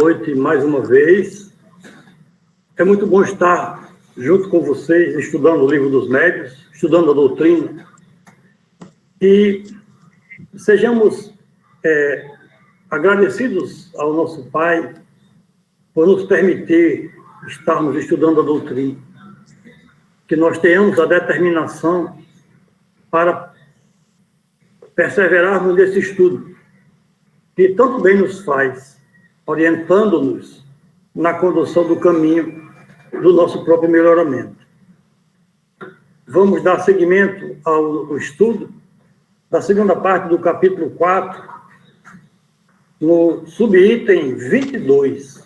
noite mais uma vez. É muito bom estar junto com vocês, estudando o Livro dos Médiuns, estudando a doutrina. E sejamos agradecidos ao nosso Pai por nos permitir estarmos estudando a doutrina. Que nós tenhamos a determinação para perseverarmos nesse estudo, que tanto bem nos faz, orientando-nos na condução do caminho do nosso próprio melhoramento. Vamos dar seguimento ao estudo da segunda parte do capítulo 4, no subitem 22.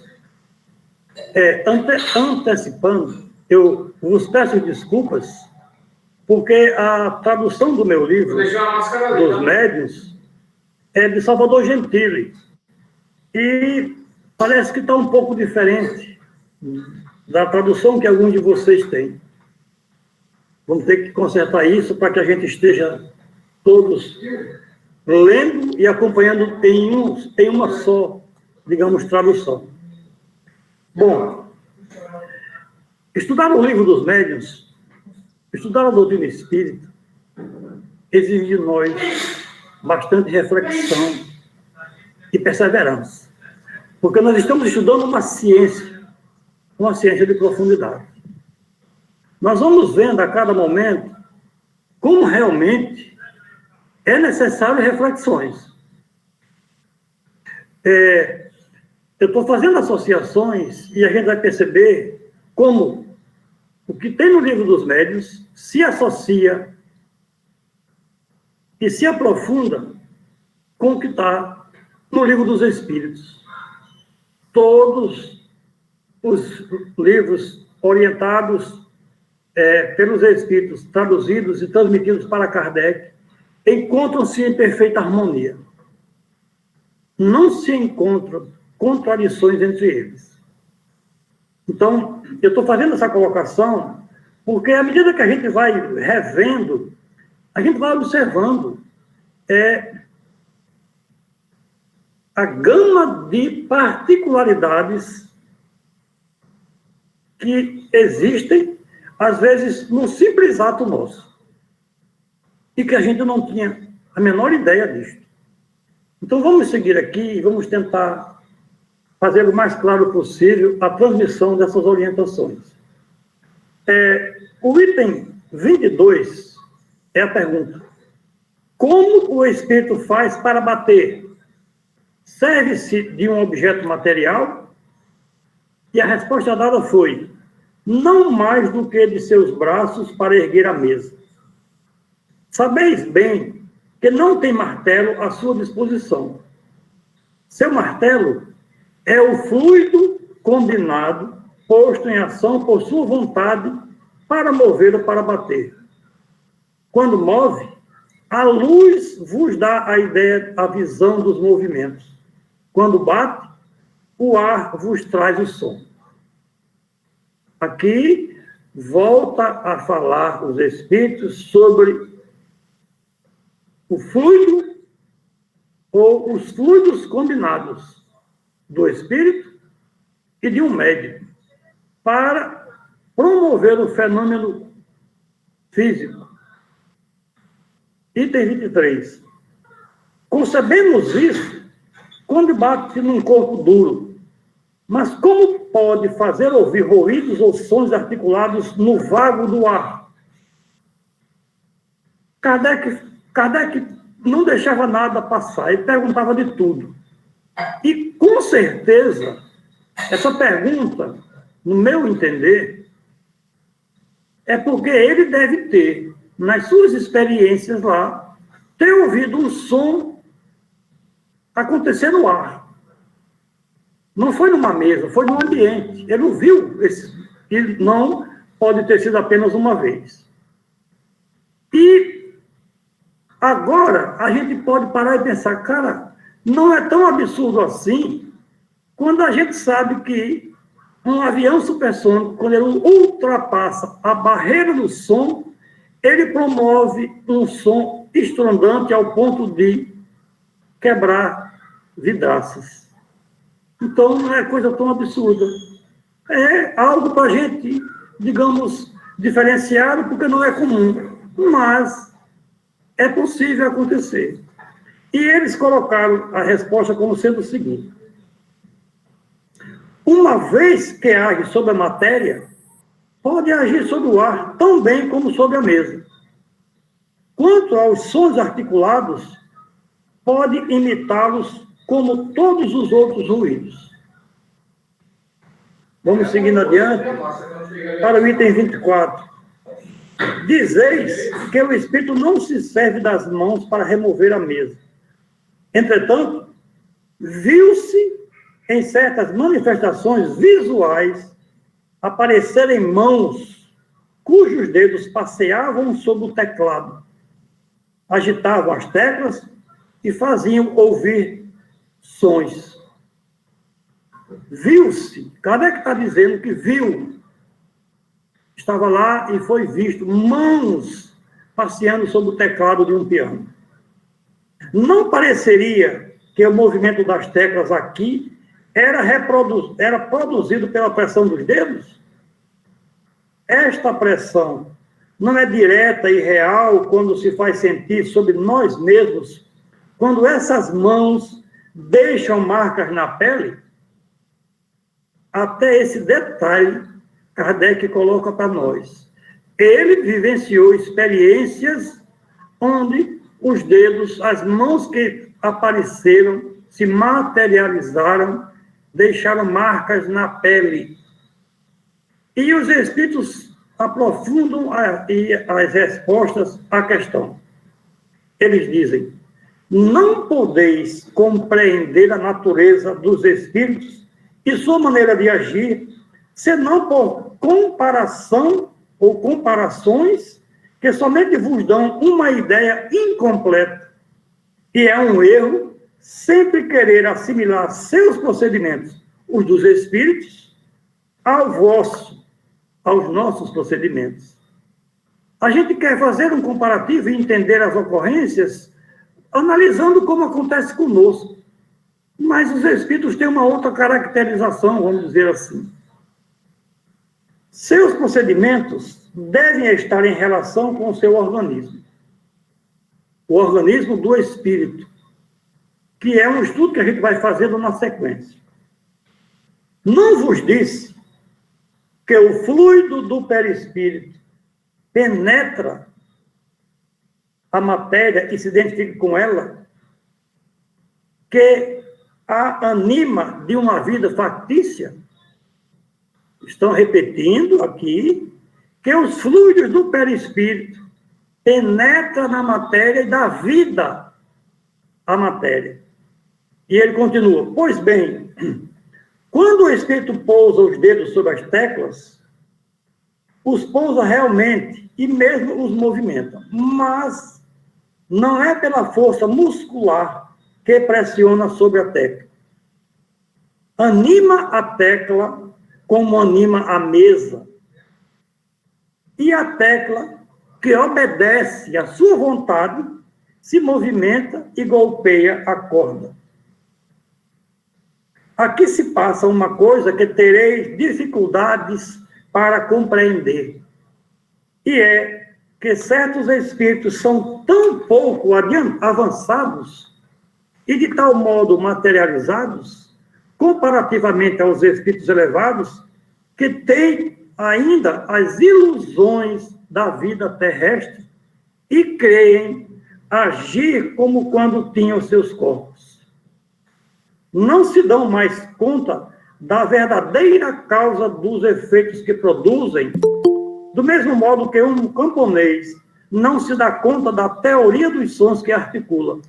Antecipando, eu vos peço desculpas, porque a tradução do meu livro, dos Médiuns, é de Salvador Gentili. E parece que está um pouco diferente da tradução que alguns de vocês têm. Vamos ter que consertar isso para que a gente esteja todos lendo e acompanhando em uma só, digamos, tradução. Bom, estudar o Livro dos Médiuns, estudar a doutrina espírita, exige de nós bastante reflexão e perseverança. Porque nós estamos estudando uma ciência de profundidade. Nós vamos vendo a cada momento como realmente é necessário reflexões. Eu estou fazendo associações e a gente vai perceber como o que tem no Livro dos Médiuns se associa e se aprofunda com o que está no Livro dos Espíritos. Todos os livros orientados pelos Espíritos, traduzidos e transmitidos para Kardec, encontram-se em perfeita harmonia. Não se encontram contradições entre eles. Então, eu estou fazendo essa colocação porque, à medida que a gente vai revendo, a gente vai observando a gama de particularidades que existem, às vezes, num simples ato nosso, e que a gente não tinha a menor ideia disso. Então, vamos seguir aqui e vamos tentar fazer o mais claro possível a transmissão dessas orientações. O item 22 é a pergunta: como o espírito faz para bater? Serve-se de um objeto material? E a resposta dada foi: não mais do que de seus braços para erguer a mesa. Sabeis bem que não tem martelo à sua disposição. Seu martelo é o fluido combinado, posto em ação por sua vontade para mover ou para bater. Quando move, a luz vos dá a ideia, a visão dos movimentos. Quando bate, o ar vos traz o som. Aqui, volta a falar os Espíritos sobre o fluido ou os fluidos combinados do Espírito e de um médium para promover o fenômeno físico. Item 23. Concebemos isso quando bate num corpo duro. Mas como pode fazer ouvir ruídos ou sons articulados no vago do ar? Kardec não deixava nada passar, ele perguntava de tudo. E, com certeza, essa pergunta, no meu entender, é porque ele deve ter, nas suas experiências lá, ter ouvido um som acontecer no ar. Não foi numa mesa, foi num ambiente. Ele não viu esse. E não pode ter sido apenas uma vez. E agora a gente pode parar e pensar, cara, não é tão absurdo assim quando a gente sabe que um avião supersônico, quando ele ultrapassa a barreira do som, ele promove um som estrondante ao ponto de quebrar vidraças. Então, não é coisa tão absurda. É algo para a gente, digamos, diferenciado, porque não é comum. Mas é possível acontecer. E eles colocaram a resposta como sendo o seguinte: uma vez que age sobre a matéria, pode agir sobre o ar tão bem como sobre a mesa. Quanto aos sons articulados, pode imitá-los como todos os outros ruídos. Vamos seguindo adiante para o item 24. Dizeis que o Espírito não se serve das mãos para remover a mesa. Entretanto, viu-se em certas manifestações visuais aparecerem mãos cujos dedos passeavam sobre o teclado, agitavam as teclas e faziam ouvir sons. Viu-se. Kardec está dizendo que viu. Estava lá e foi visto mãos passeando sobre o teclado de um piano. Não pareceria que o movimento das teclas aqui era produzido pela pressão dos dedos? Esta pressão não é direta e real quando se faz sentir sobre nós mesmos, quando essas mãos deixam marcas na pele? Até esse detalhe, Kardec coloca para nós. Ele vivenciou experiências onde os dedos, as mãos que apareceram, se materializaram, deixaram marcas na pele. E os espíritos aprofundam as respostas à questão. Eles dizem: não podeis compreender a natureza dos espíritos e sua maneira de agir, senão por comparação ou comparações que somente vos dão uma ideia incompleta. E é um erro sempre querer assimilar seus procedimentos, os dos espíritos, aos nossos procedimentos. A gente quer fazer um comparativo e entender as ocorrências analisando como acontece conosco. Mas os espíritos têm uma outra caracterização, vamos dizer assim. Seus procedimentos devem estar em relação com o seu organismo. O organismo do espírito, que é um estudo que a gente vai fazendo na sequência. Não vos disse que o fluido do perispírito penetra a matéria e se identifica com ela, que a anima de uma vida factícia? Estão repetindo aqui que os fluidos do perispírito penetram na matéria e dá vida à matéria. E ele continua: pois bem, quando o espírito pousa os dedos sobre as teclas, os pousa realmente e mesmo os movimenta, mas não é pela força muscular que pressiona sobre a tecla. Anima a tecla como anima a mesa. E a tecla, que obedece à sua vontade, se movimenta e golpeia a corda. Aqui se passa uma coisa que tereis dificuldades para compreender. E é que certos espíritos são tão pouco avançados e de tal modo materializados, comparativamente aos espíritos elevados, que têm ainda as ilusões da vida terrestre e creem agir como quando tinham seus corpos. Não se dão mais conta da verdadeira causa dos efeitos que produzem, do mesmo modo que um camponês não se dá conta da teoria dos sons que articula.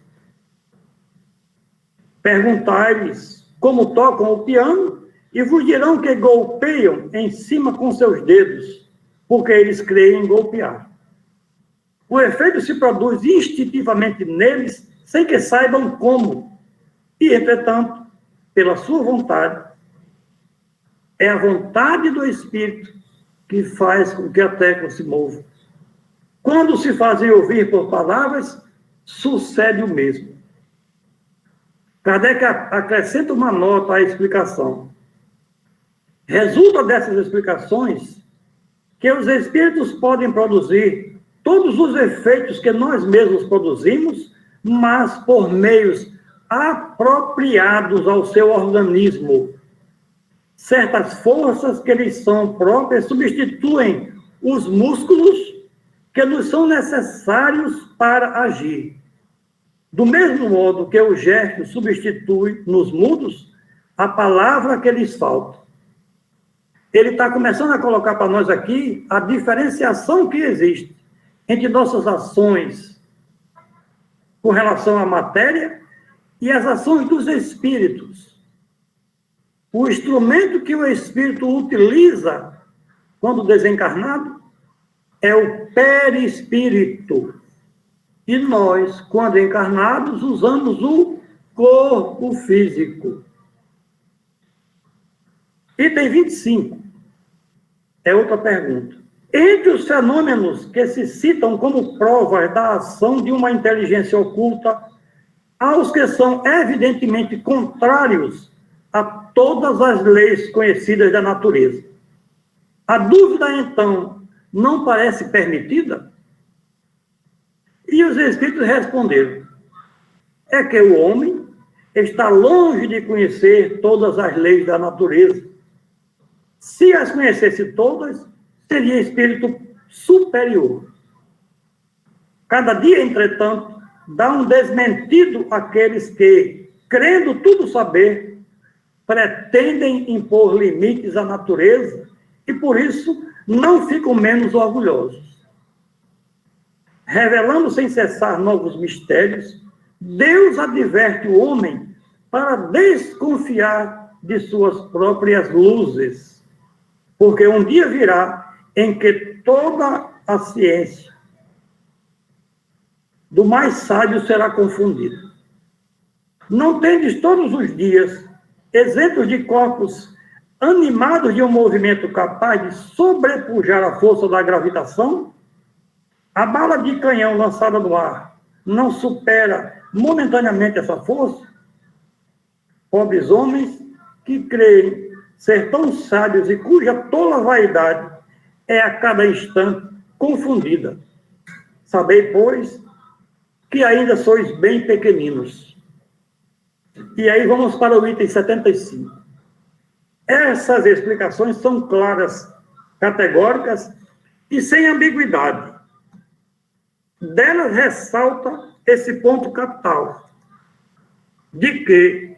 Perguntai-lhes como tocam o piano e vos dirão que golpeiam em cima com seus dedos, porque eles creem em golpear. O efeito se produz instintivamente neles, sem que saibam como. E, entretanto, pela sua vontade, é a vontade do Espírito que faz com que a tecla se mova. Quando se fazem ouvir por palavras, sucede o mesmo. Kardec acrescenta uma nota à explicação. Resulta dessas explicações que os espíritos podem produzir todos os efeitos que nós mesmos produzimos, mas por meios apropriados ao seu organismo. Certas forças que lhes são próprias substituem os músculos que nos são necessários para agir. Do mesmo modo que o gesto substitui nos mudos a palavra que lhes falta. Ele está começando a colocar para nós aqui a diferenciação que existe entre nossas ações com relação à matéria e as ações dos espíritos. O instrumento que o espírito utiliza quando desencarnado é o perispírito. E nós, quando encarnados, usamos o corpo físico. Item 25. É outra pergunta. Entre os fenômenos que se citam como provas da ação de uma inteligência oculta, há os que são evidentemente contrários a todas as leis conhecidas da natureza. A dúvida, então, não parece permitida? E os espíritos responderam: é que o homem está longe de conhecer todas as leis da natureza. Se as conhecesse todas, seria espírito superior. Cada dia, entretanto, dá um desmentido àqueles que, crendo tudo saber, pretendem impor limites à natureza e, por isso, não ficam menos orgulhosos. Revelando sem cessar novos mistérios, Deus adverte o homem para desconfiar de suas próprias luzes, porque um dia virá em que toda a ciência do mais sábio será confundida. Não tendes todos os dias exemplos de corpos animados de um movimento capaz de sobrepujar a força da gravitação? A bala de canhão lançada no ar não supera momentaneamente essa força? Pobres homens que creem ser tão sábios e cuja tola vaidade é a cada instante confundida. Sabei, pois, que ainda sois bem pequeninos. E aí vamos para o item 75. Essas explicações são claras, categóricas e sem ambiguidade. Delas ressalta esse ponto capital, de que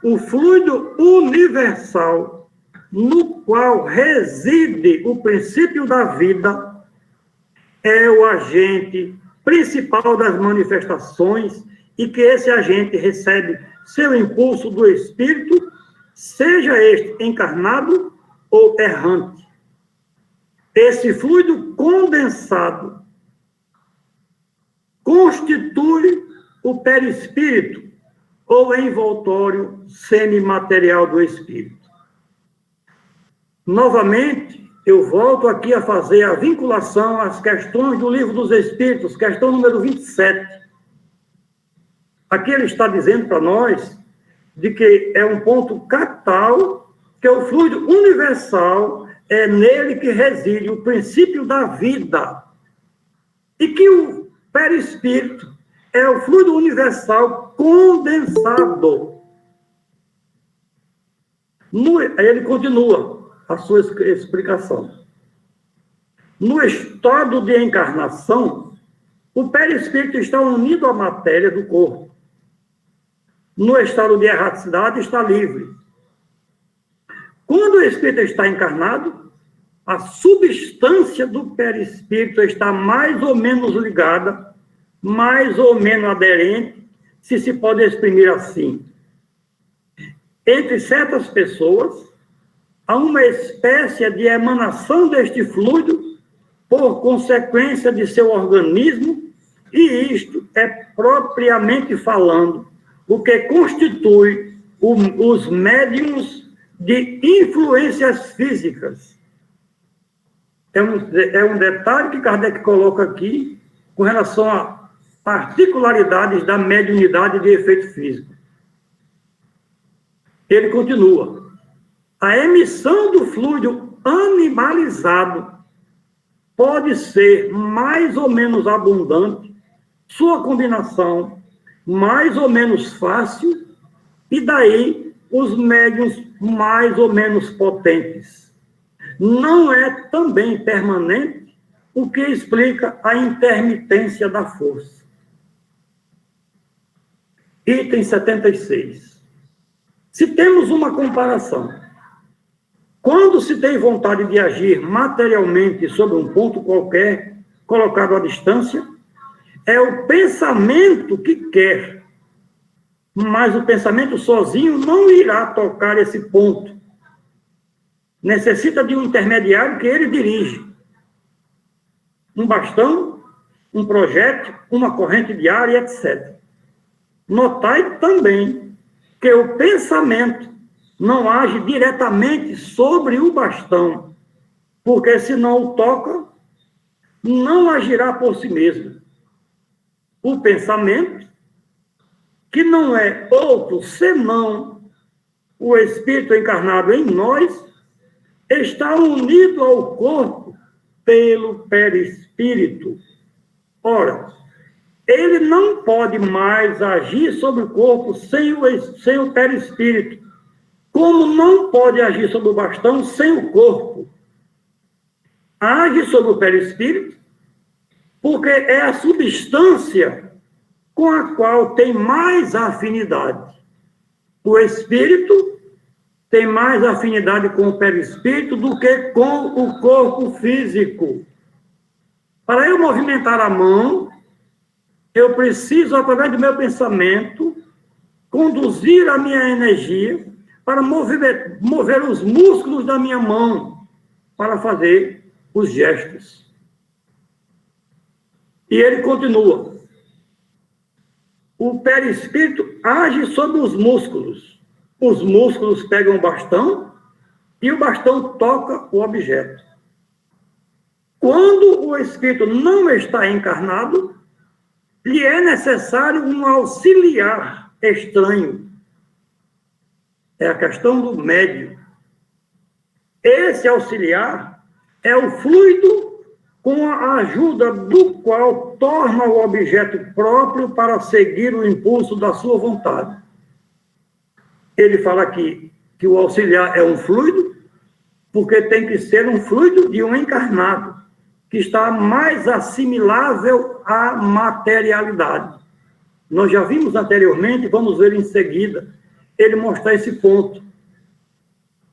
o fluido universal no qual reside o princípio da vida é o agente principal das manifestações e que esse agente recebe seu impulso do espírito, seja este encarnado ou errante. Esse fluido condensado constitui o perispírito ou envoltório semimaterial do espírito. Novamente, eu volto aqui a fazer a vinculação às questões do Livro dos Espíritos, questão número 27. Aqui ele está dizendo para nós de que é um ponto capital, que é o fluido universal, é nele que reside o princípio da vida. E que o perispírito é o fluido universal condensado. Aí ele continua a sua explicação. No estado de encarnação, o perispírito está unido à matéria do corpo. No estado de erraticidade, está livre. Quando o espírito está encarnado, a substância do perispírito está mais ou menos ligada, mais ou menos aderente, se pode exprimir assim. Entre certas pessoas, há uma espécie de emanação deste fluido por consequência de seu organismo, e isto é, propriamente falando, o que constitui os médiums de influências físicas. É um detalhe que Kardec coloca aqui com relação a particularidades da mediunidade de efeito físico. Ele continua. A emissão do fluido animalizado pode ser mais ou menos abundante, sua combinação mais ou menos fácil, e daí os médiuns mais ou menos potentes. Não é também permanente, o que explica a intermitência da força. Item 76. Se temos uma comparação, quando se tem vontade de agir materialmente sobre um ponto qualquer, colocado à distância, é o pensamento que quer, mas o pensamento sozinho não irá tocar esse ponto. Necessita de um intermediário que ele dirige. Um bastão, um projétil, uma corrente de ar, etc. Notai também que o pensamento não age diretamente sobre o bastão, porque se não o toca, não agirá por si mesmo. O pensamento, que não é outro senão o espírito encarnado em nós, está unido ao corpo pelo perispírito. Ora, ele não pode mais agir sobre o corpo sem o perispírito, como não pode agir sobre o bastão sem o corpo. Age sobre o perispírito porque é a substância com a qual tem mais afinidade. O espírito tem mais afinidade com o perispírito do que com o corpo físico. Para eu movimentar a mão, eu preciso, através do meu pensamento, conduzir a minha energia para mover os músculos da minha mão para fazer os gestos. E ele continua. O perispírito age sobre os músculos. Os músculos pegam o bastão e o bastão toca o objeto. Quando o espírito não está encarnado, lhe é necessário um auxiliar estranho. É a questão do médium. Esse auxiliar é o fluido com a ajuda do qual torna o objeto próprio para seguir o impulso da sua vontade. Ele fala aqui que o auxiliar é um fluido, porque tem que ser um fluido de um encarnado, que está mais assimilável à materialidade. Nós já vimos anteriormente, vamos ver em seguida, ele mostrar esse ponto,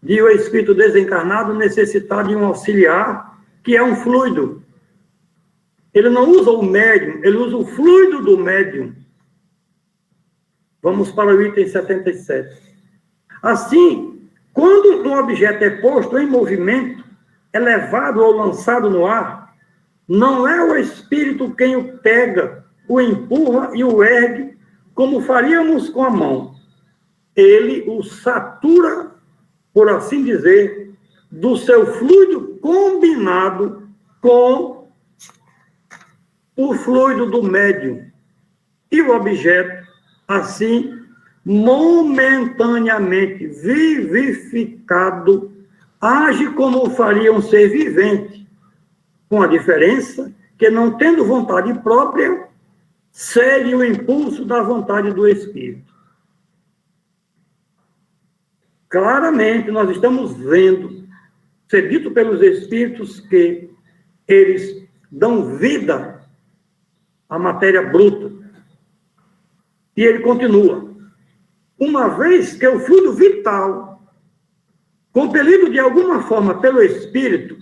de o espírito desencarnado necessitar de um auxiliar, que é um fluido. Ele não usa o médium, ele usa o fluido do médium. Vamos para o item 77. Assim, quando um objeto é posto em movimento, é levado ou lançado no ar, não é o espírito quem o pega, o empurra e o ergue, como faríamos com a mão. Ele o satura, por assim dizer, do seu fluido combinado com o fluido do médium. E o objeto, assim, momentaneamente vivificado, age como faria um ser vivente, com a diferença que, não tendo vontade própria, segue o impulso da vontade do espírito. Claramente, nós estamos vendo, ser dito pelos espíritos, que eles dão vida à matéria bruta. E ele continua. Uma vez que o fluido vital, compelido de alguma forma pelo espírito,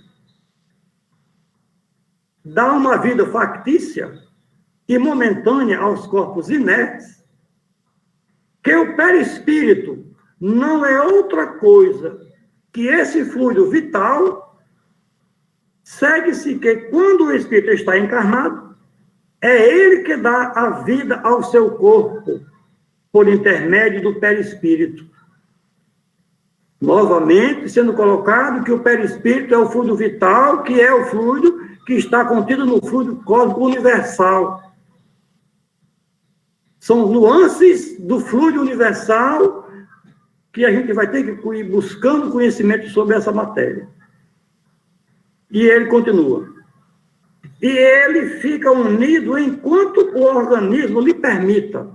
dá uma vida factícia e momentânea aos corpos inertes, que o perispírito não é outra coisa que esse fluido vital, segue-se que quando o espírito está encarnado, é ele que dá a vida ao seu corpo, por intermédio do perispírito. Novamente, sendo colocado que o perispírito é o fluido vital, que é o fluido que está contido no fluido cósmico universal. São nuances do fluido universal que a gente vai ter que ir buscando conhecimento sobre essa matéria. E ele continua. E ele fica unido enquanto o organismo lhe permita.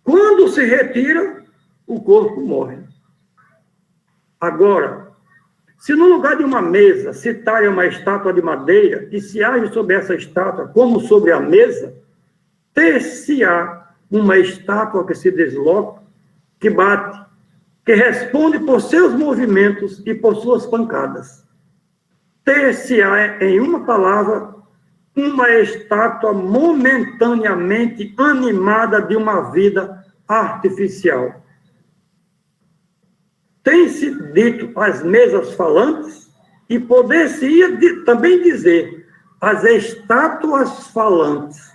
Quando se retira, o corpo morre. Agora, se no lugar de uma mesa se talha uma estátua de madeira e se age sobre essa estátua como sobre a mesa, ter-se-á uma estátua que se desloca, que bate, que responde por seus movimentos e por suas pancadas. Ter-se-á, em uma palavra, uma estátua momentaneamente animada de uma vida artificial. Tem-se dito as mesas falantes e poder-se-ia também dizer as estátuas falantes.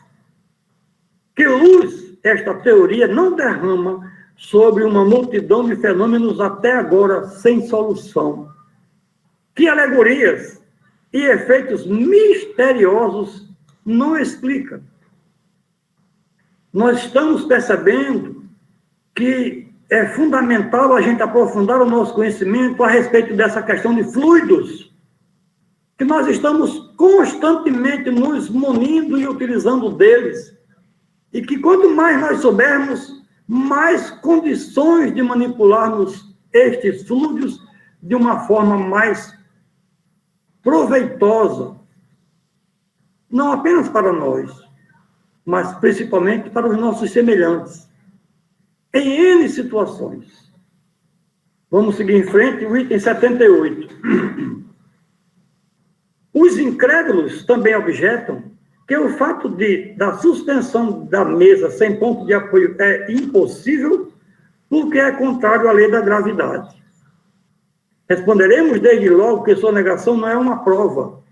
Que luz esta teoria não derrama sobre uma multidão de fenômenos até agora sem solução. Que alegorias e efeitos misteriosos não explica. Nós estamos percebendo que é fundamental a gente aprofundar o nosso conhecimento a respeito dessa questão de fluidos, que nós estamos constantemente nos munindo e utilizando deles, e que quanto mais nós soubermos, mais condições de manipularmos estes fluidos de uma forma mais proveitosa, não apenas para nós, mas principalmente para os nossos semelhantes, em N situações. Vamos seguir em frente, o item 78. Os incrédulos também objetam que o fato da suspensão da mesa sem ponto de apoio é impossível, porque é contrário à lei da gravidade. Responderemos desde logo que sua negação não é uma prova.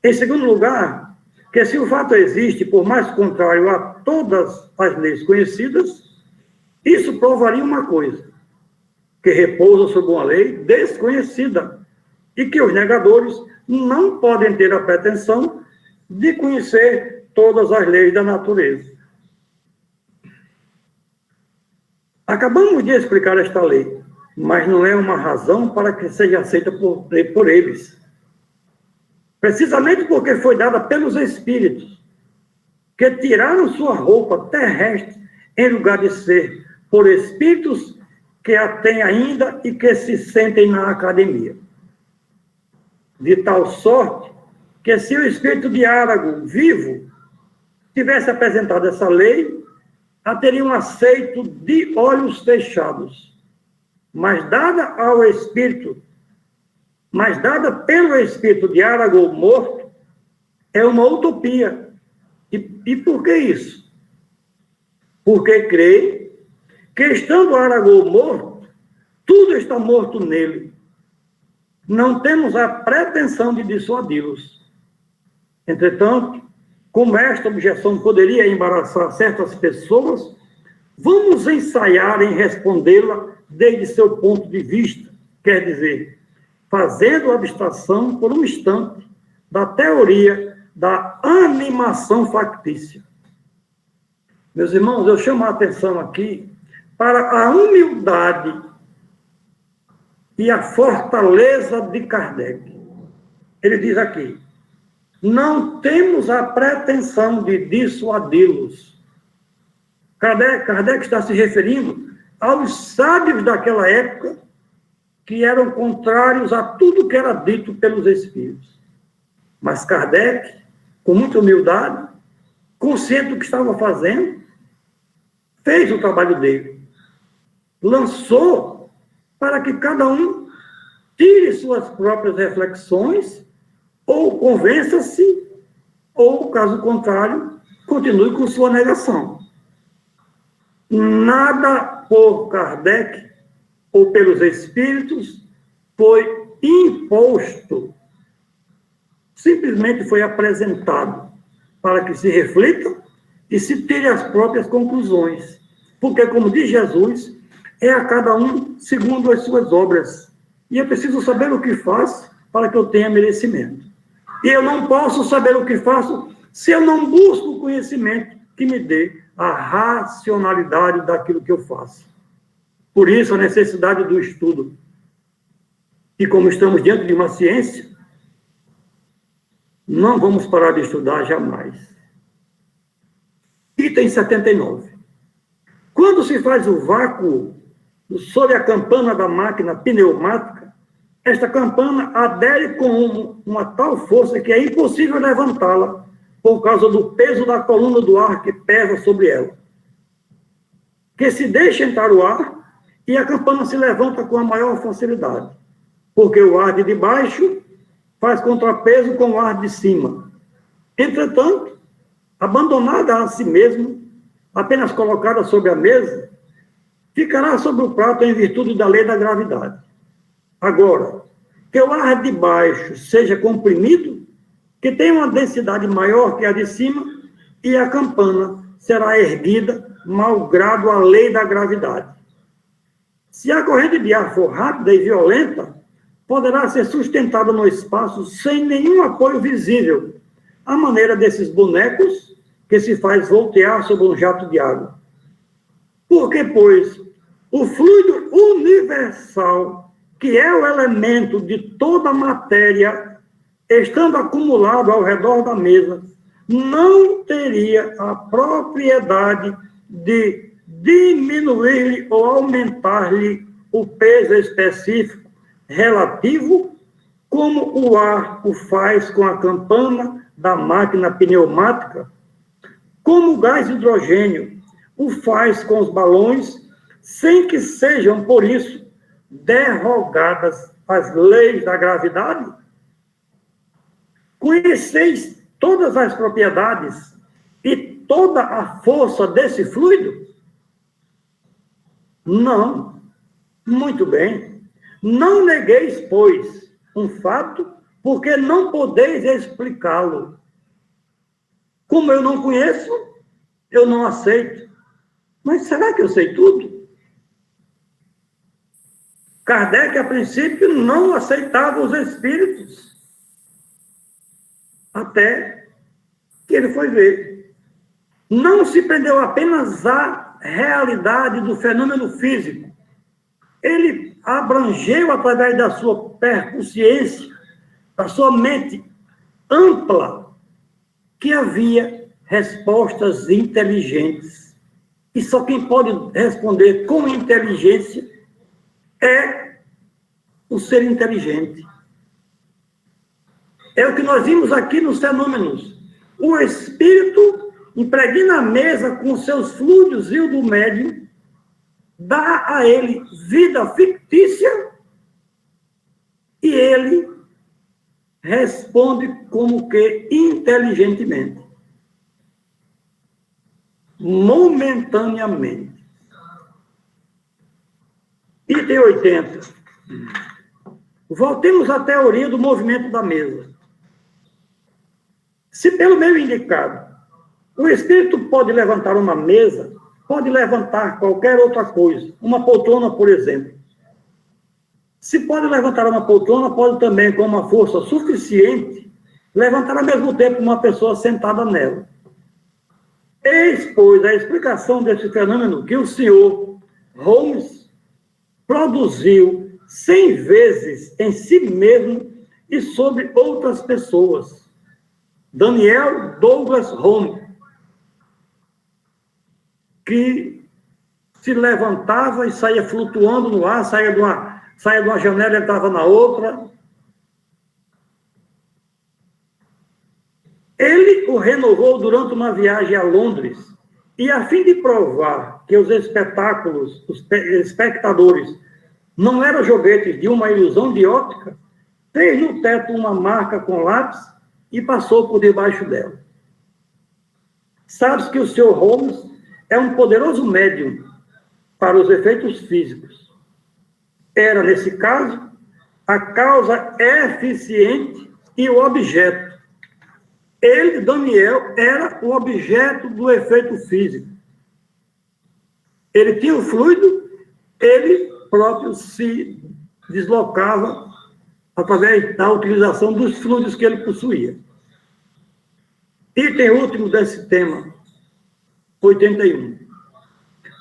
Em segundo lugar, que se o fato existe, por mais contrário a todas as leis conhecidas, isso provaria uma coisa, que repousa sobre uma lei desconhecida e que os negadores não podem ter a pretensão de conhecer todas as leis da natureza. Acabamos de explicar esta lei, mas não é uma razão para que seja aceita por eles. Precisamente porque foi dada pelos espíritos, que tiraram sua roupa terrestre em lugar de ser por espíritos que a têm ainda e que se sentem na academia. De tal sorte que se o espírito de Árago, vivo, tivesse apresentado essa lei, a teriam aceito de olhos fechados. Mas dada pelo espírito de Árago morto, é uma utopia. E por que isso? Porque crê que, estando Aragorn morto, tudo está morto nele. Não temos a pretensão de dissuadi-los. Entretanto, como esta objeção poderia embaraçar certas pessoas, vamos ensaiar em respondê-la desde seu ponto de vista, quer dizer, fazendo abstração por um instante da teoria da animação factícia. Meus irmãos, eu chamo a atenção aqui para a humildade e a fortaleza de Kardec. Ele diz aqui, não temos a pretensão de dissuadi-los. Kardec está se referindo aos sábios daquela época que eram contrários a tudo que era dito pelos espíritos. Mas Kardec, com muita humildade, consciente do que estava fazendo, fez o trabalho dele. Lançou para que cada um tire suas próprias reflexões, ou convença-se, ou, caso contrário, continue com sua negação. Nada por Kardec ou pelos espíritos foi imposto. Simplesmente foi apresentado para que se reflita e se tire as próprias conclusões. Porque, como diz Jesus, é a cada um segundo as suas obras. E eu preciso saber o que faço para que eu tenha merecimento. E eu não posso saber o que faço se eu não busco o conhecimento que me dê a racionalidade daquilo que eu faço. Por isso, a necessidade do estudo. E como estamos diante de uma ciência, não vamos parar de estudar jamais. Item 79. Quando se faz o vácuo sob a campana da máquina pneumática, esta campana adere com uma tal força que é impossível levantá-la por causa do peso da coluna do ar que pesa sobre ela. Que se deixa entrar o ar e a campana se levanta com a maior facilidade, porque o ar de baixo faz contrapeso com o ar de cima. Entretanto, abandonada a si mesmo, apenas colocada sobre a mesa, ficará sobre o prato em virtude da lei da gravidade. Agora, que o ar de baixo seja comprimido, que tenha uma densidade maior que a de cima, e a campana será erguida malgrado a lei da gravidade. Se a corrente de ar for rápida e violenta, poderá ser sustentada no espaço sem nenhum apoio visível, à maneira desses bonecos que se faz voltear sobre um jato de água. Porque, pois, o fluido universal, que é o elemento de toda a matéria, estando acumulado ao redor da mesa, não teria a propriedade de diminuir-lhe ou aumentar-lhe o peso específico relativo, como o ar o faz com a campana da máquina pneumática, como o gás hidrogênio o faz com os balões, sem que sejam, por isso, derrogadas as leis da gravidade? Conheceis todas as propriedades e toda a força desse fluido? Não. Muito bem. Não negueis, pois, um fato, porque não podeis explicá-lo. Como eu não conheço, eu não aceito. Mas será que eu sei tudo? Kardec, a princípio, não aceitava os espíritos, até que ele foi ver. Não se prendeu apenas à realidade do fenômeno físico. Ele abrangeu, através da sua percussiência, da sua mente ampla, que havia respostas inteligentes. E só quem pode responder com inteligência é o ser inteligente. É o que nós vimos aqui nos fenômenos. O espírito impregna a mesa com seus fluidos e o do médium, dá a ele vida fictícia e ele responde como que inteligentemente, momentaneamente. Item 80. Voltemos à teoria do movimento da mesa. Se pelo meio indicado, o espírito pode levantar uma mesa, pode levantar qualquer outra coisa, uma poltrona, por exemplo. Se pode levantar uma poltrona, pode também, com uma força suficiente, levantar ao mesmo tempo uma pessoa sentada nela. Eis, pois, a explicação desse fenômeno que o senhor Holmes produziu 100 vezes em si mesmo e sobre outras pessoas. Daniel Douglas Holmes, que se levantava e saía flutuando no ar, saía de uma janela e entrava na outra. Ele o renovou durante uma viagem a Londres, e a fim de provar que os espetáculos, os espectadores, não eram joguetes de uma ilusão de óptica, fez no teto uma marca com lápis e passou por debaixo dela. Sabes que o Sr. Holmes é um poderoso médium para os efeitos físicos. Era, nesse caso, a causa eficiente e o objeto. Ele, Daniel, era o objeto do efeito físico. Ele tinha o fluido, ele próprio se deslocava através da utilização dos fluidos que ele possuía. Item último desse tema, 81.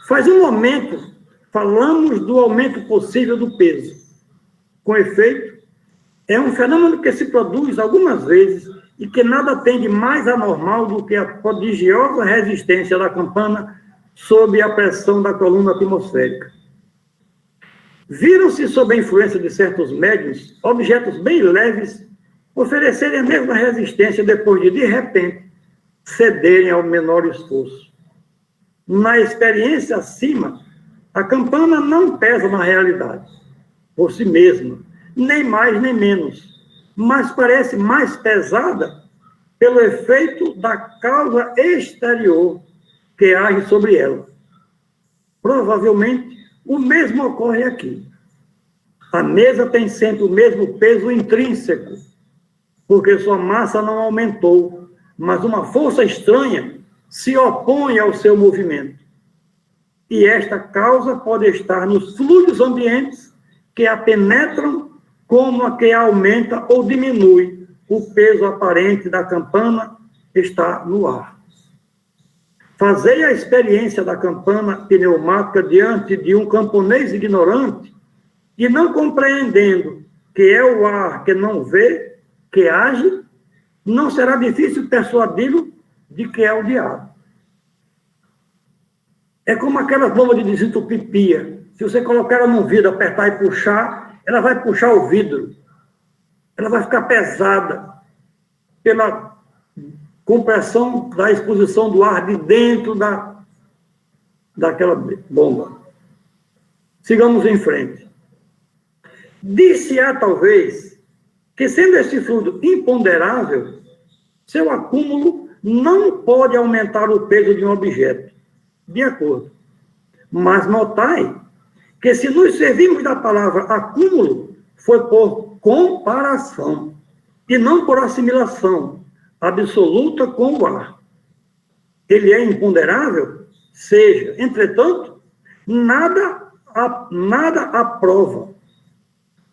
Faz falamos do aumento possível do peso. Com efeito, é um fenômeno que se produz algumas vezes e que nada tem de mais anormal do que a prodigiosa resistência da campana sob a pressão da coluna atmosférica. Viram-se, sob a influência de certos médiuns, objetos bem leves oferecerem a mesma resistência depois de repente, cederem ao menor esforço. Na experiência acima, a campana não pesa na realidade, por si mesma, nem mais nem menos, mas parece mais pesada pelo efeito da causa exterior que age sobre ela. Provavelmente, o mesmo ocorre aqui. A mesa tem sempre o mesmo peso intrínseco, porque sua massa não aumentou, mas uma força estranha se opõe ao seu movimento. E esta causa pode estar nos fluidos ambientes que a penetram, como a que aumenta ou diminui o peso aparente da campana está no ar. Fazei a experiência da campana pneumática diante de um camponês ignorante e não compreendendo que é o ar que não vê, que age, não será difícil persuadi-lo de que é o diabo. É como aquela bomba de desentupia. Se você colocar ela num vidro, apertar e puxar, ela vai puxar o vidro. Ela vai ficar pesada pela compressão da exposição do ar de dentro daquela bomba. Sigamos em frente. Dir-se-á, talvez, que sendo este fluido imponderável, seu acúmulo não pode aumentar o peso de um objeto. De acordo. Mas notai que se nos servimos da palavra acúmulo, foi por comparação e não por assimilação absoluta com o ar. Ele é imponderável? Seja. Entretanto, nada aprova.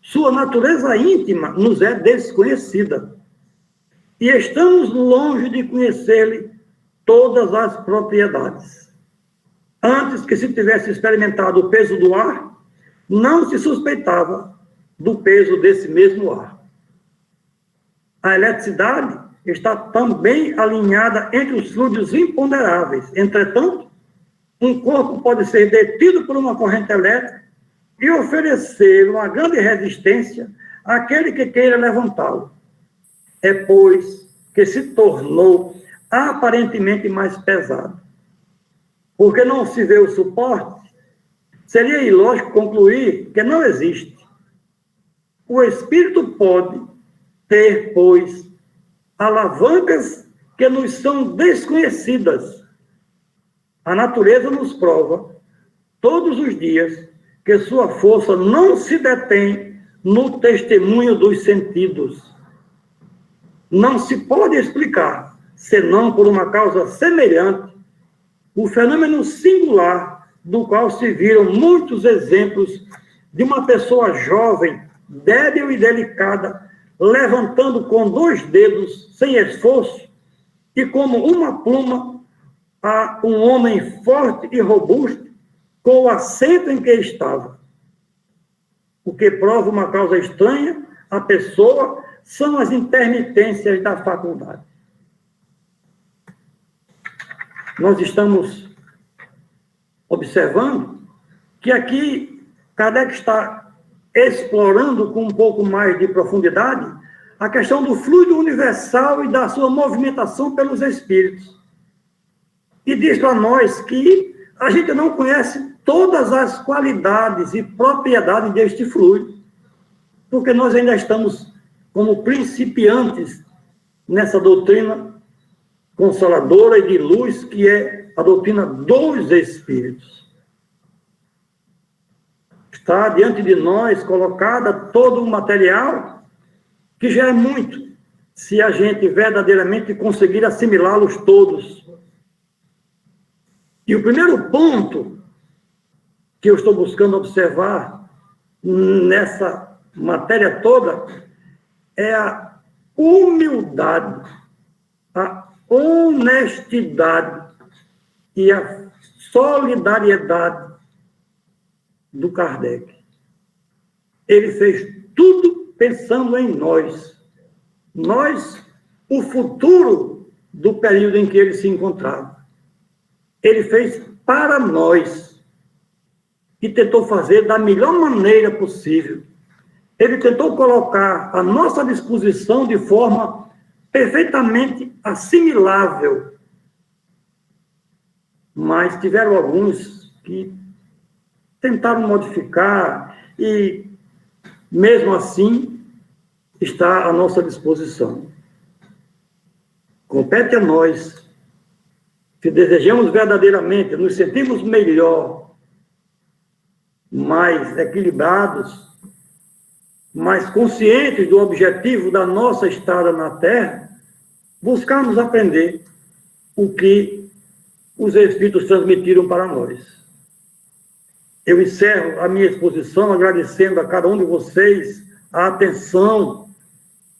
Sua natureza íntima nos é desconhecida. E estamos longe de conhecer-lhe todas as propriedades. Antes que se tivesse experimentado o peso do ar, não se suspeitava do peso desse mesmo ar. A eletricidade está também alinhada entre os fluidos imponderáveis. Entretanto, um corpo pode ser detido por uma corrente elétrica e oferecer uma grande resistência àquele que queira levantá-lo. É, pois, que se tornou aparentemente mais pesado. Porque não se vê o suporte, seria ilógico concluir que não existe. O espírito pode ter, pois, alavancas que nos são desconhecidas. A natureza nos prova, todos os dias, que sua força não se detém no testemunho dos sentidos. Não se pode explicar, senão por uma causa semelhante, o fenômeno singular do qual se viram muitos exemplos de uma pessoa jovem, débil e delicada, levantando com 2 dedos, sem esforço, e como uma pluma, a um homem forte e robusto, com o assento em que estava. O que prova uma causa estranha à pessoa são as intermitências da faculdade. Nós estamos observando que aqui Kardec está explorando com um pouco mais de profundidade a questão do fluido universal e da sua movimentação pelos espíritos. E diz para nós que a gente não conhece todas as qualidades e propriedades deste fluido, porque nós ainda estamos como principiantes nessa doutrina consoladora e de luz, que é a doutrina dos Espíritos. Está diante de nós colocada todo um material que já é muito, se a gente verdadeiramente conseguir assimilá-los todos. E o primeiro ponto que eu estou buscando observar nessa matéria toda é a humildade, a honestidade e a solidariedade do Kardec. Ele fez tudo pensando em nós. Nós, o futuro do período em que ele se encontrava. Ele fez para nós. E tentou fazer da melhor maneira possível. Ele tentou colocar à nossa disposição de forma perfeitamente assimilável. Mas tiveram alguns que tentaram modificar e, mesmo assim, está à nossa disposição. Compete a nós, se desejamos verdadeiramente, nos sentimos melhor, mais equilibrados, mais conscientes do objetivo da nossa estada na Terra, buscarmos aprender o que os Espíritos transmitiram para nós. Eu encerro a minha exposição agradecendo a cada um de vocês a atenção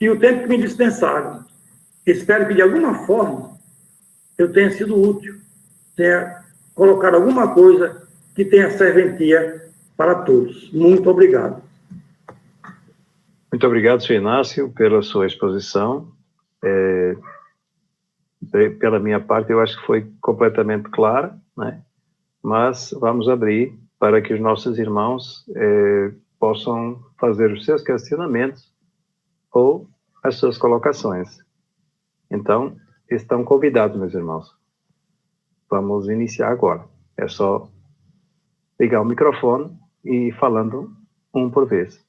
e o tempo que me dispensaram. Espero que, de alguma forma, eu tenha sido útil, tenha colocado alguma coisa que tenha serventia para todos. Muito obrigado. Muito obrigado, Sr. Inácio, pela sua exposição. Pela minha parte, eu acho que foi completamente clara, né? Mas vamos abrir para que os nossos irmãos possam fazer os seus questionamentos ou as suas colocações. Então, estão convidados, meus irmãos. Vamos iniciar agora. É só ligar o microfone e ir falando um por vez.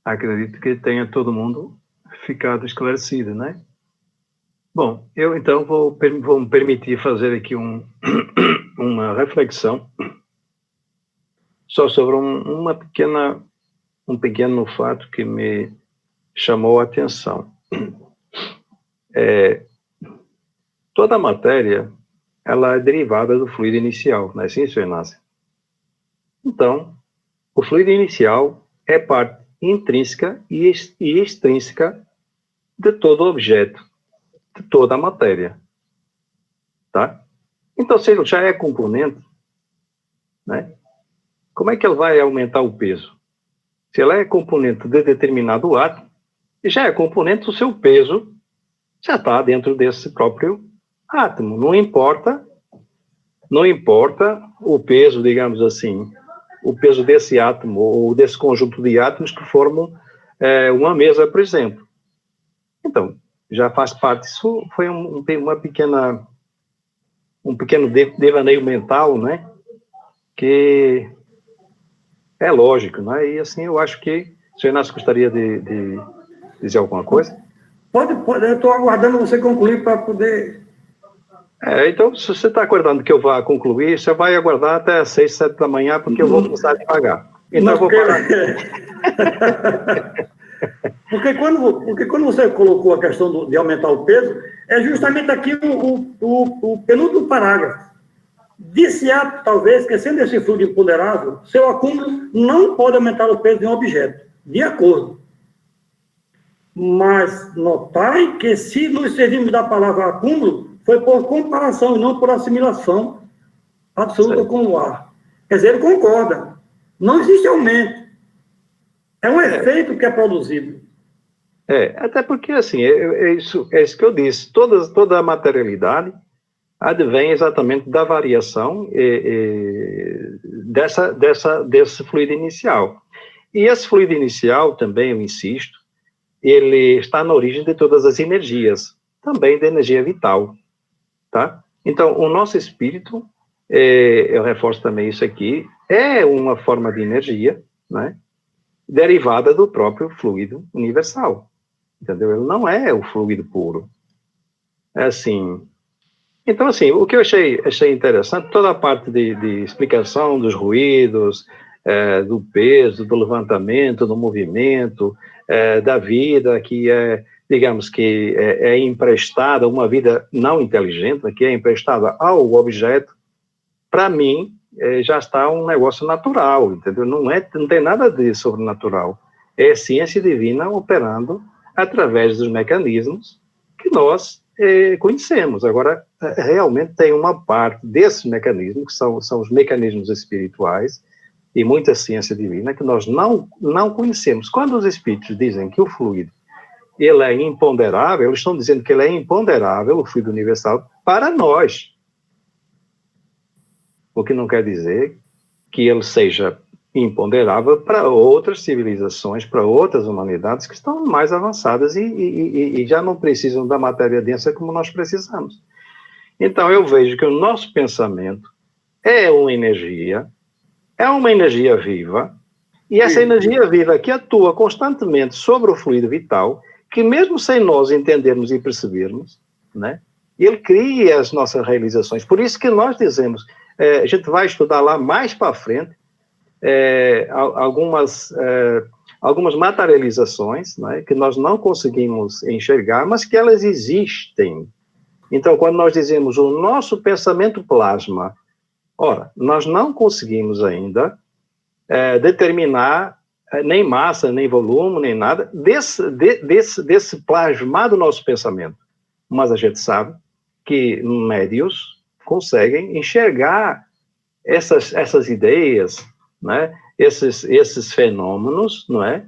Acredito que tenha todo mundo ficado esclarecido, né? Bom, eu então vou me permitir fazer aqui uma reflexão só sobre um pequeno fato que me chamou a atenção. Toda a matéria, ela é derivada do fluido inicial, não é assim, Sr. Inácio? Então, o fluido inicial é parte intrínseca e extrínseca de todo objeto, de toda a matéria, tá? Então, se ele já é componente, né? Como é que ele vai aumentar o peso? Se ele é componente de determinado átomo, já é componente, o seu peso já está dentro desse próprio átomo. Não importa o peso, digamos assim, o peso desse átomo ou desse conjunto de átomos que formam uma mesa, por exemplo. Então, já faz parte, isso foi um pequeno devaneio mental, né? Que é lógico, né? E assim, eu acho que o senhor Inácio gostaria de dizer alguma coisa? Pode, eu estou aguardando você concluir para poder... Então, se você está aguardando que eu vá concluir, você vai aguardar até 6, 7 da manhã, porque eu vou começar devagar. Então, eu vou parar. Porque quando você colocou a questão de aumentar o peso, é justamente aqui o penúltimo parágrafo. Disse-á, talvez, que sendo esse fluido imponderável, seu acúmulo não pode aumentar o peso de um objeto. De acordo. Mas notai que se nos servimos da palavra acúmulo, foi por comparação e não por assimilação absoluta com o ar. Quer dizer, ele concorda. Não existe aumento. É um efeito que é produzido. Até porque, assim, é isso que eu disse. Toda a materialidade advém exatamente da variação desse fluido inicial. E esse fluido inicial, também, eu insisto, ele está na origem de todas as energias, também da energia vital, tá? Então, o nosso espírito, eu reforço também isso aqui, é uma forma de energia, né? Derivada do próprio fluido universal, entendeu? Ele não é o fluido puro. É assim... Então, assim, o que eu achei interessante, toda a parte de explicação dos ruídos, do peso, do levantamento, do movimento, da vida, que digamos que é emprestada, uma vida não inteligente, que é emprestada ao objeto, para mim, já está um negócio natural, entendeu? Não tem nada de sobrenatural. É ciência divina operando através dos mecanismos que nós conhecemos. Agora, realmente tem uma parte desses mecanismos, que são os mecanismos espirituais, e muita ciência divina, que nós não conhecemos. Quando os espíritos dizem que o fluido ele é imponderável, eles estão dizendo que ele é imponderável, o fluido universal, para nós. O que não quer dizer que ele seja imponderável para outras civilizações, para outras humanidades que estão mais avançadas e já não precisam da matéria densa como nós precisamos. Então, eu vejo que o nosso pensamento é uma energia viva, e essa energia viva que atua constantemente sobre o fluido vital, que mesmo sem nós entendermos e percebermos, né, ele cria as nossas realizações. Por isso que nós dizemos, a gente vai estudar lá mais para frente, algumas materializações, né, que nós não conseguimos enxergar, mas que elas existem. Então, quando nós dizemos o nosso pensamento plasma, ora, nós não conseguimos ainda determinar nem massa, nem volume, nem nada desse plasmar do nosso pensamento. Mas a gente sabe que médios conseguem enxergar essas ideias, né? esses fenômenos, não é?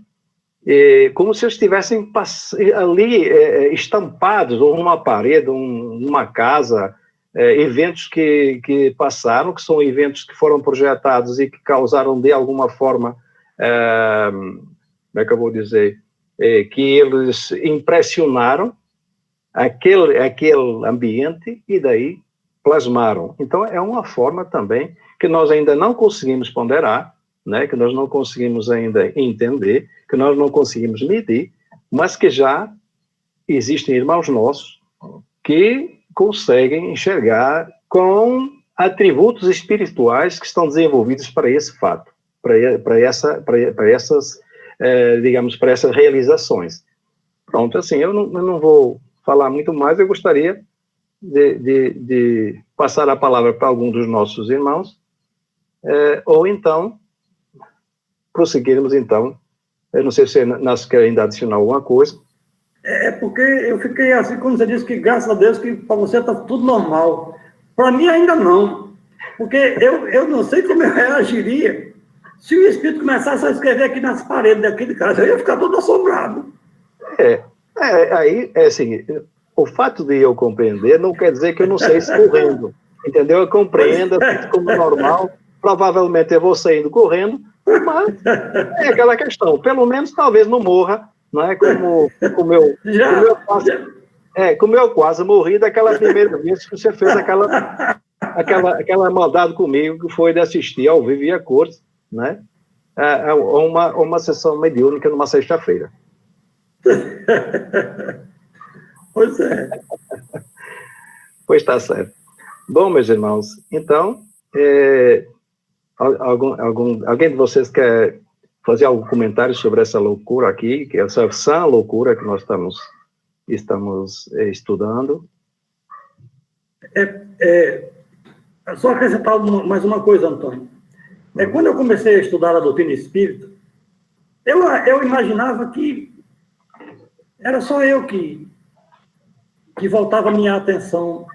Como se eles estivessem ali estampados, ou numa parede, numa casa, eventos que passaram, que são eventos que foram projetados e que causaram de alguma forma, como é que eu vou dizer, que eles impressionaram aquele ambiente e daí plasmaram. Então, é uma forma também que nós ainda não conseguimos ponderar, né, que nós não conseguimos ainda entender, que nós não conseguimos medir, mas que já existem irmãos nossos que conseguem enxergar com atributos espirituais que estão desenvolvidos para esse fato, para essas, digamos, para essas realizações. Pronto, assim, eu não vou falar muito mais, eu gostaria de passar a palavra para algum dos nossos irmãos, ou então prosseguirmos, então. Eu não sei se nós quer ainda adicionar alguma coisa. Porque eu fiquei assim, quando você disse que, graças a Deus, que para você está tudo normal. Para mim, ainda não. Porque eu não sei como eu reagiria se o espírito começasse a escrever aqui nas paredes daqui de casa. Eu ia ficar todo assombrado. Aí, assim, o fato de eu compreender não quer dizer que eu não sei se correndo. Entendeu? Eu compreendo, como normal. Provavelmente eu vou saindo correndo, mas é aquela questão. Pelo menos, talvez não morra, não é? Como eu quase morri daquela primeira vez que você fez aquela maldade comigo, que foi de assistir ao vivo e a cores, né? Uma sessão mediúnica numa sexta-feira. Pois é. Pois está certo. Bom, meus irmãos, então, alguém de vocês quer fazer algum comentário sobre essa loucura aqui, que essa sã loucura que nós estamos estudando? Só acrescentar mais uma coisa, Antônio. Quando eu comecei a estudar a doutrina espírita, eu imaginava que era só eu que voltava a minha atenção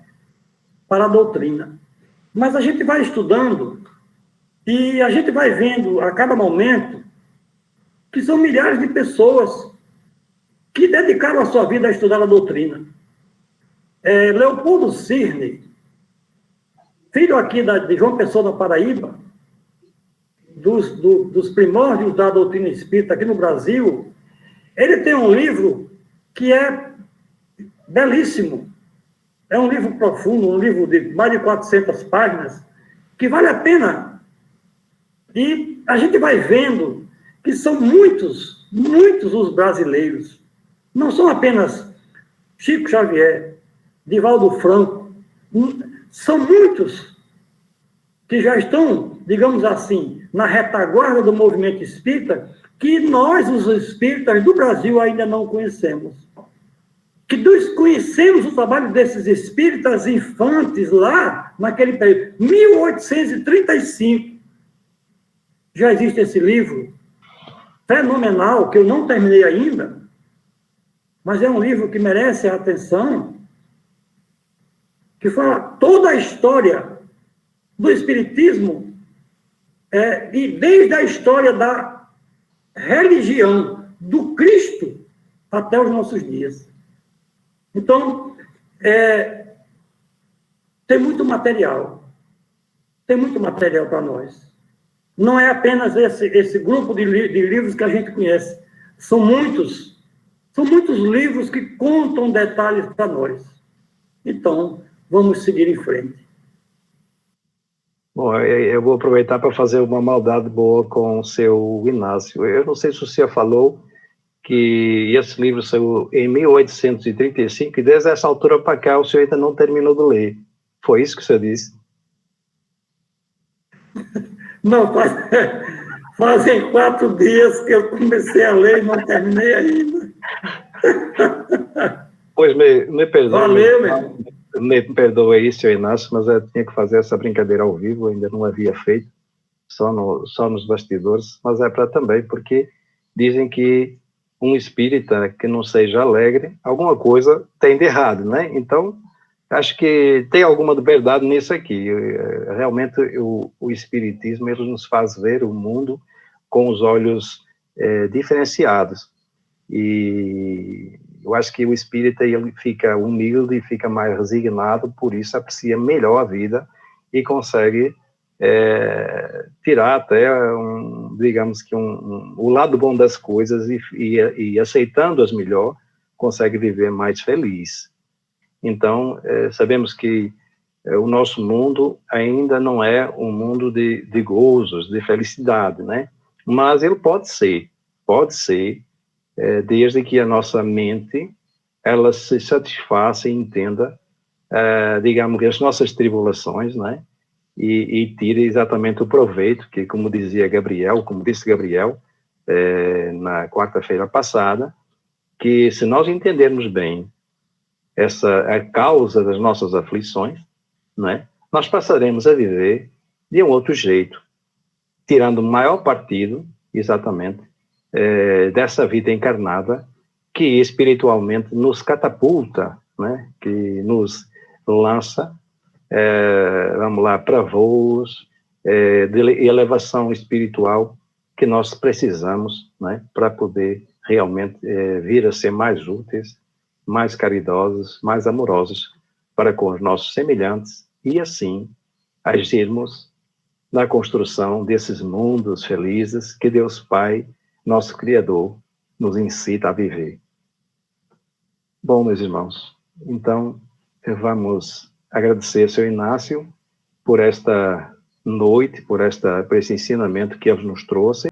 para a doutrina. Mas a gente vai estudando e a gente vai vendo a cada momento que são milhares de pessoas que dedicaram a sua vida a estudar a doutrina. Leopoldo Cirne, filho aqui de João Pessoa da Paraíba, dos primórdios da doutrina espírita aqui no Brasil, ele tem um livro que é belíssimo. É um livro profundo, um livro de mais de 400 páginas, que vale a pena. E a gente vai vendo que são muitos os brasileiros. Não são apenas Chico Xavier, Divaldo Franco. São muitos que já estão, digamos assim, na retaguarda do movimento espírita, que nós, os espíritas do Brasil, ainda não conhecemos. que desconhecemos o trabalho desses espíritas infantes lá, naquele período, 1835. Já existe esse livro fenomenal, que eu não terminei ainda, mas é um livro que merece a atenção, que fala toda a história do Espiritismo, e desde a história da religião, do Cristo, até os nossos dias. Então, tem muito material para nós. Não é apenas esse grupo de livros que a gente conhece. São muitos livros que contam detalhes para nós. Então, vamos seguir em frente. Bom, eu vou aproveitar para fazer uma maldade boa com o seu Inácio. Eu não sei se o senhor falou que esse livro saiu em 1835, e desde essa altura para cá o senhor ainda não terminou de ler. Foi isso que o senhor disse? Não, fazem 4 dias que eu comecei a ler e não terminei ainda. Pois me perdoe. Valeu, meu. Me perdoe aí, senhor Inácio, mas eu tinha que fazer essa brincadeira ao vivo, ainda não havia feito, só nos bastidores, mas é para também, porque dizem que um espírita que não seja alegre, alguma coisa tem de errado, né? Então, acho que tem alguma verdade nisso aqui. Realmente, o espiritismo, ele nos faz ver o mundo com os olhos diferenciados. E eu acho que o espírita, ele fica humilde e fica mais resignado, por isso aprecia melhor a vida e consegue tirar até, digamos que o lado bom das coisas e aceitando-as melhor, consegue viver mais feliz. Então, sabemos que o nosso mundo ainda não é um mundo de gozos, de felicidade, né? Mas ele pode ser, desde que a nossa mente, ela se satisfaça e entenda, digamos, as nossas tribulações, né? E tire exatamente o proveito, que como disse Gabriel, na quarta-feira passada, que se nós entendermos bem a causa das nossas aflições, né, nós passaremos a viver de um outro jeito, tirando o maior partido, exatamente, dessa vida encarnada, que espiritualmente nos catapulta, né, que nos lança, vamos lá, para voos de elevação espiritual que nós precisamos, né, para poder realmente vir a ser mais úteis, mais caridosos, mais amorosos para com os nossos semelhantes e assim agirmos na construção desses mundos felizes que Deus Pai, nosso Criador, nos incita a viver. Bom, meus irmãos, então vamos agradecer ao Sr. Inácio por esta noite, por esse ensinamento que ele nos trouxe.